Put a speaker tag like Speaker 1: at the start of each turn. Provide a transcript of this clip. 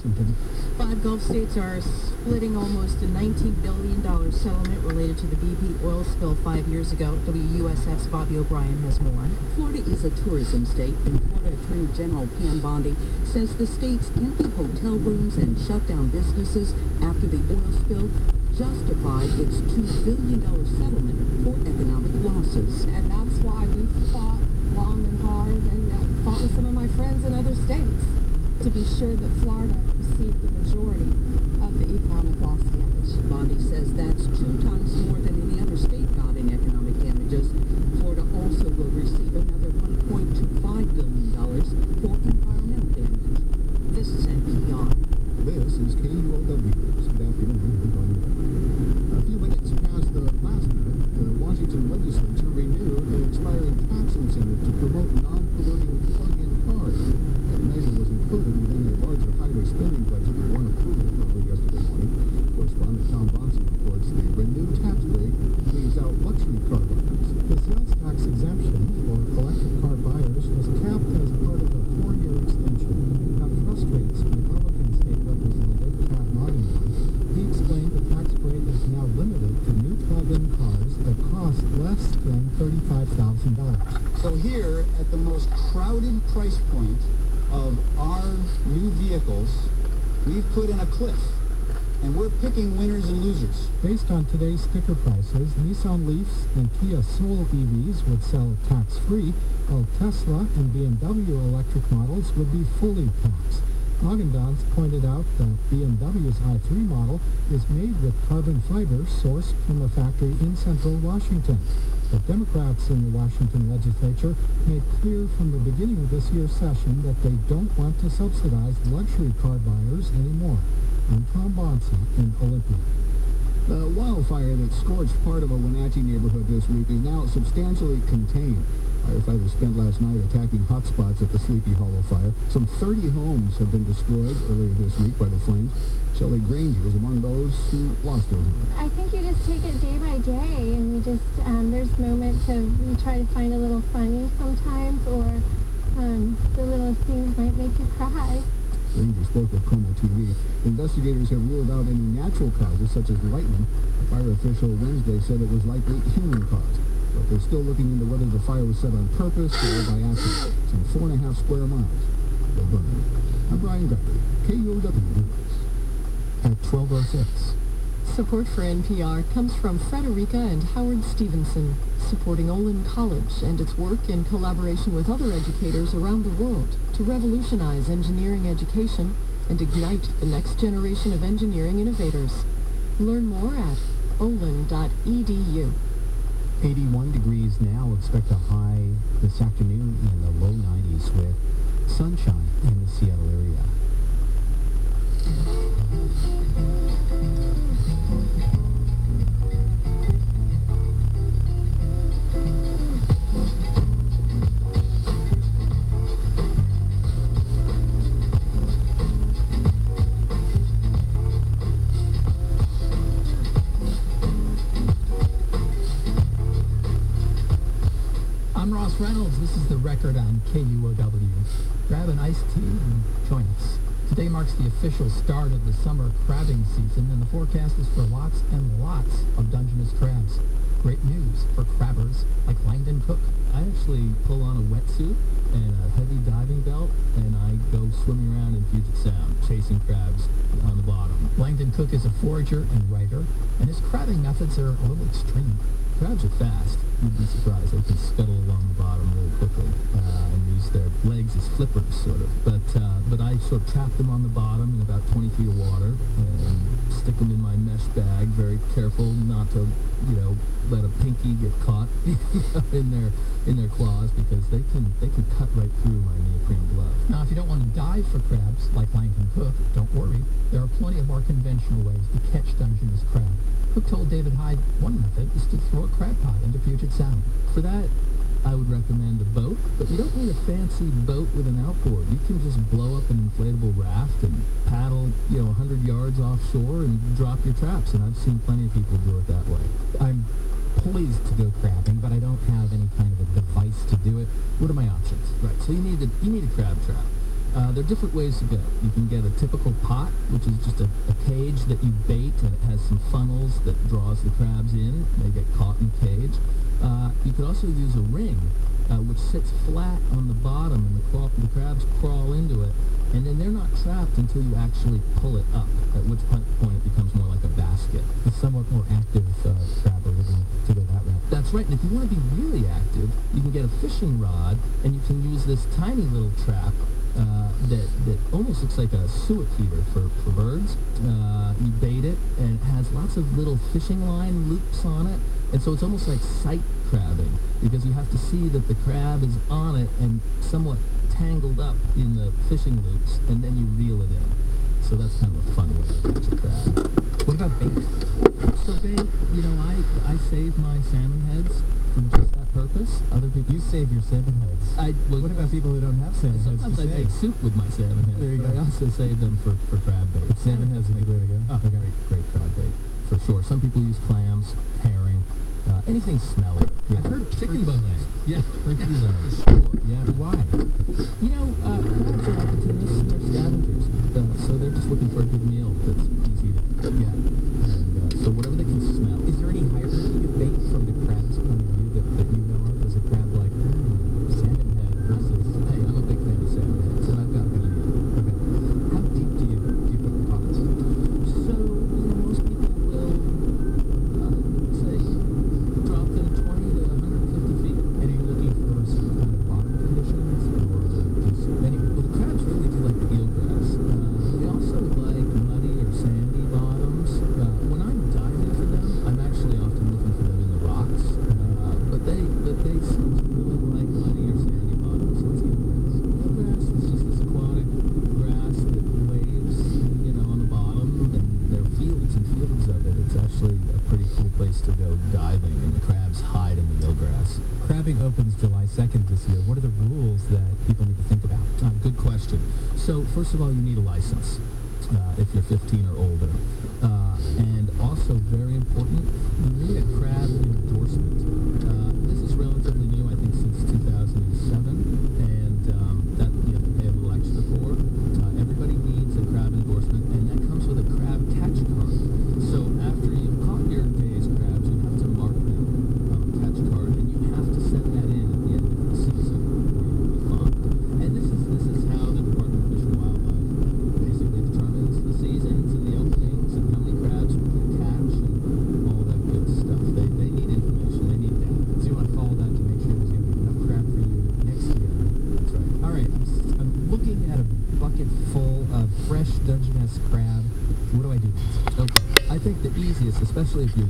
Speaker 1: Washington.
Speaker 2: 5 Gulf states are splitting almost a $19 billion settlement related to the BP oil spill 5 years ago. WUSF's Bobby O'Brien has more.
Speaker 3: Florida is a tourism state, and Florida Attorney General Pam Bondi says the state's empty hotel rooms and shut down businesses after the oil spill justified its $2 billion settlement for economic losses.
Speaker 4: And that's why we fought long and hard and fought with some of my friends in other states to be sure that Florida received the majority of the economic loss damage.
Speaker 3: Bondi says that's 2 times more than any other state got in economic damages. Florida also will receive another $1.25 billion for environmental damage. This is NPR.
Speaker 1: This is KUOW. Good afternoon. A few minutes past the last minute, the Washington legislature renewed an expiring tax incentive to promote non-polluting plug-in cars. That measure was included within a larger highway spending budget that won approval early yesterday morning. Correspondent Tom Bonson reports the renewed tax break leaves out luxury car buyers. The sales tax exemption for electric car buyers was capped as part of a 4-year extension. That frustrates Republican State Representative Pat Nottingham. He explained the tax break is now limited to new plug-in cars that cost less than $35,000.
Speaker 5: So here, at the most crowded price point of our new vehicles, we've put in a cliff, and we're picking winners and losers.
Speaker 1: Based on today's sticker prices, Nissan Leafs and Kia Soul EVs would sell tax-free, while Tesla and BMW electric models would be fully taxed. Haagen-Dazs pointed out that BMW's i3 model is made with carbon fiber sourced from a factory in central Washington. But Democrats in the Washington legislature made clear from the beginning of this year's session that they don't want to subsidize luxury car buyers anymore. I'm Tom Bonson in Olympia.
Speaker 5: The wildfire that scorched part of a Wenatchee neighborhood this week is now substantially contained. Firefighters spent last night attacking hotspots at the Sleepy Hollow fire. Some 30 homes have been destroyed earlier this week by the flames. Shelley Granger is among those who lost their homes.
Speaker 6: I think you just take it day by day, and you just, there's moments of you try to find a little funny sometimes, or the little things might make you cry.
Speaker 5: Granger spoke with Como TV. Investigators have ruled out any natural causes, such as lightning. A fire official Wednesday said it was likely human-caused. But they're still looking into whether the fire was set on purpose or by accident. Some 4.5 square miles will burn. I'm Brian Gregory, KUOW News. At 12:06.
Speaker 7: Support for NPR comes from Frederica and Howard Stevenson, supporting Olin College and its work in collaboration with other educators around the world to revolutionize engineering education and ignite the next generation of engineering innovators. Learn more at olin.edu.
Speaker 8: 81 degrees now. Expect a high this afternoon in the low 90s with sunshine in the Seattle area.
Speaker 9: Reynolds, this is The Record on KUOW. Grab an iced tea and join us. Today marks the official start of the summer crabbing season, and the forecast is for lots and lots of Dungeness crabs. Great news for crabbers like Langdon Cook. I actually pull on a wetsuit and a heavy diving belt, and I go swimming around in Puget Sound, chasing crabs on the bottom. Langdon Cook is a forager and writer, and his crabbing methods are a little extreme. Crabs are fast. You'd be surprised. They can scuttle along the bottom really quickly and use their legs as flippers, sort of. But I sort of trap them on the bottom in about 20 feet of water and stick them in my mesh bag. Very careful not to, let a pinky get caught in their claws, because they can cut right through my neoprene glove. Now, if you don't want to dive for crabs like Langdon Cook, don't worry. There are plenty of more conventional ways to catch Dungeness crab. Cook told David Hyde one method is to throw a crab pot into Puget Sound. For that, I would recommend a boat, but you don't need a fancy boat with an outboard. You can just blow up an inflatable raft and paddle, 100 yards offshore and drop your traps, and I've seen plenty of people do it that way. I'm poised to go crabbing, but I don't have any kind of a device to do it. What are my options? Right, so you need a crab trap.
Speaker 8: There are different ways to go. You can get a typical pot, which is just a cage that you bait, and it has some funnels that draws the crabs in. They get caught in the cage. You could also use a ring, which sits flat on the bottom, and the crabs crawl into it, and then they're not trapped until you actually pull it up, at which point it becomes more like a basket.
Speaker 10: A somewhat more active crab are looking to go that route.
Speaker 8: That's right, and if you want to be really active, you can get a fishing rod, and you can use this tiny little trap that almost looks like a suet feeder for birds. You bait it, and it has lots of little fishing line loops on it, and so it's almost like sight crabbing, because you have to see that the crab is on it and somewhat tangled up in the fishing loops, and then you reel it in. So that's kind of a fun way to catch a crab.
Speaker 10: What about bait?
Speaker 8: So bait, I save my salmon heads for just that purpose.
Speaker 10: Other people, you save your salmon heads. What about people who don't have salmon heads?
Speaker 8: Sometimes I make soup with my salmon heads.
Speaker 10: There you go.
Speaker 8: I also save them for crab bait.
Speaker 10: But salmon heads is a good way to go.
Speaker 8: Oh, okay. Great crab bait, for sure. Some people use clams, herring, anything smelly.
Speaker 10: Yeah.
Speaker 8: I've heard chicken bones. Yeah,
Speaker 10: Turkey legs.
Speaker 8: sure. Yeah.
Speaker 10: Why?
Speaker 8: Crabs are opportunists. They're scavengers. So they're just looking for a good meal that's easy to get. And, so whatever they can smell.
Speaker 10: Is there any hierarchy of bait from the crab's point of view that you know of? Is a crab like salmon head versus?
Speaker 8: Hey, I'm a big fan of salmon heads, and I've got one here.
Speaker 10: Okay. How deep do you put the pots?
Speaker 8: So, most people will, say, drop them 20 to 150 feet.
Speaker 10: And are you looking for some kind of bottom conditions, or just
Speaker 8: Well, the crabs really do like the eelgrass. They also like muddy or sandy bottoms. When I'm diving for them, I'm actually often looking for them in the rocks. But they seem to really like muddy or sandy bottoms. What's eelgrass? Eelgrass is just this aquatic grass that waves, on the bottom, and there are fields and fields of it. It's actually a pretty cool place to go diving, and the crabs hide in the eelgrass.
Speaker 10: Crabbing opens July 2nd this year. What are the rules that people need to think about?
Speaker 8: Good question. So, first of all, you need a license if you're 15 or older. And also, very important, you need a crab endorsement. This is relatively new, I think, since 2007, and that you have to pay a little extra for. Everybody needs a crab endorsement, and that comes with a crab catch card. So, after you've caught your day's crabs, you have to mark them on a catch card, and you have to send that in at the end of the season, or you will be fined. And this is how the Department of Fish and Wildlife basically determines the seasons and the openings and how many crabs we can catch and all that good stuff. They need information. They need data.
Speaker 10: So you want to follow that to make sure there's going to be enough crab for you next year.
Speaker 8: That's right.
Speaker 10: All right, I'm looking at a bucket full of fresh Dungeness crab. What do I do next?
Speaker 8: Okay. I think the easiest, especially if you're